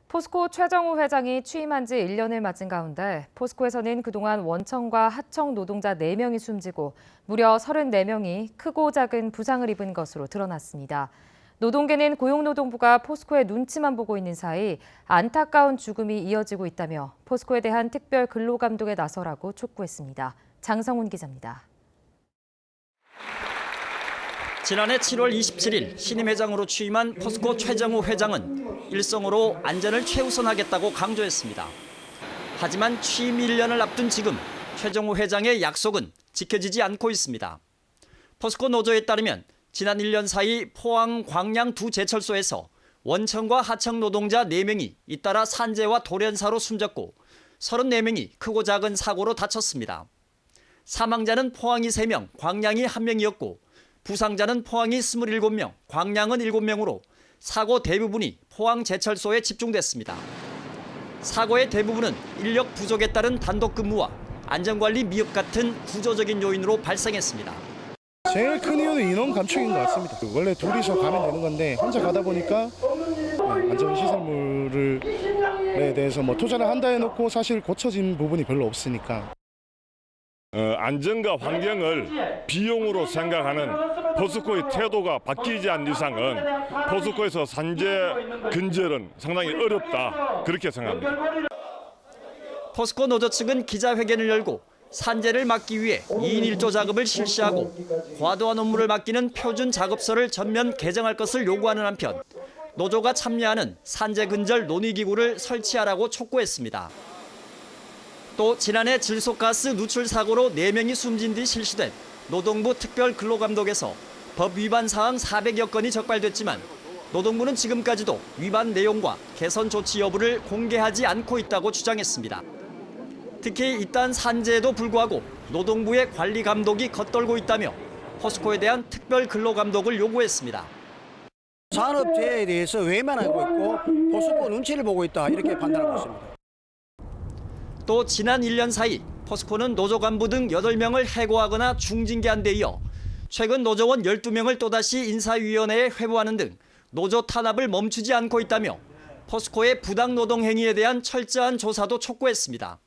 포스코 최정우 회장이 취임한 지 1년을 맞은 가운데 포스코에서는 그동안 원청과 하청 노동자 4명이 숨지고 무려 34명이 크고 작은 부상을 입은 것으로 드러났습니다. 노동계는 고용노동부가 포스코의 눈치만 보고 있는 사이 안타까운 죽음이 이어지고 있다며 포스코에 대한 특별 근로감독에 나서라고 촉구했습니다. 장성훈 기자입니다. 지난해 7월 27일 신임 회장으로 취임한 포스코 최정우 회장은 일성으로 안전을 최우선하겠다고 강조했습니다. 하지만 취임 1년을 앞둔 지금 최정우 회장의 약속은 지켜지지 않고 있습니다. 포스코 노조에 따르면 지난 1년 사이 포항, 광양 두 제철소에서 원청과 하청 노동자 4명이 잇따라 산재와 돌연사로 숨졌고 34명이 크고 작은 사고로 다쳤습니다. 사망자는 포항이 3명, 광양이 1명이었고 부상자는 포항이 27명, 광양은 7명으로 사고 대부분이 포항 제철소에 집중됐습니다. 사고의 대부분은 인력 부족에 따른 단독 근무와 안전관리 미흡 같은 구조적인 요인으로 발생했습니다. 제일 큰 이유는 인원 감축인 것 같습니다. 원래 둘이서 가면 되는 건데 혼자 가다 보니까 안전시설물에 대해서 투자를 한다 해놓고 사실 고쳐진 부분이 별로 없으니까. 안전과 환경을 비용으로 생각하는 포스코의 태도가 바뀌지 않는 이상은 포스코에서 산재 근절은 상당히 어렵다, 그렇게 생각합니다. 포스코 노조 측은 기자회견을 열고 산재를 막기 위해 2인 1조 작업을 실시하고 과도한 업무를 맡기는 표준 작업서를 전면 개정할 것을 요구하는 한편 노조가 참여하는 산재 근절 논의기구를 설치하라고 촉구했습니다. 또 지난해 질소가스 누출 사고로 4명이 숨진 뒤 실시된 노동부 특별 근로감독에서 법 위반 사항 400여 건이 적발됐지만 노동부는 지금까지도 위반 내용과 개선 조치 여부를 공개하지 않고 있다고 주장했습니다. 특히 이딴 산재에도 불구하고 노동부의 관리 감독이 겉돌고 있다며 포스코에 대한 특별 근로감독을 요구했습니다. 산업재해에 대해서 외면하고 있고 포스코 눈치를 보고 있다, 이렇게 판단하고 있습니다. 또 지난 1년 사이 포스코는 노조 간부 등 8명을 해고하거나 중징계한 데 이어 최근 노조원 12명을 또다시 인사위원회에 회부하는 등 노조 탄압을 멈추지 않고 있다며 포스코의 부당 노동 행위에 대한 철저한 조사도 촉구했습니다.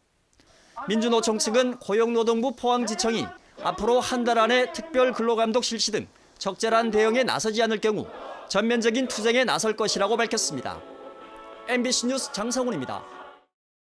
민주노총 측은 고용노동부 포항지청이 앞으로 한 달 안에 특별 근로감독 실시 등 적절한 대응에 나서지 않을 경우 전면적인 투쟁에 나설 것이라고 밝혔습니다. MBC 뉴스 장성훈입니다.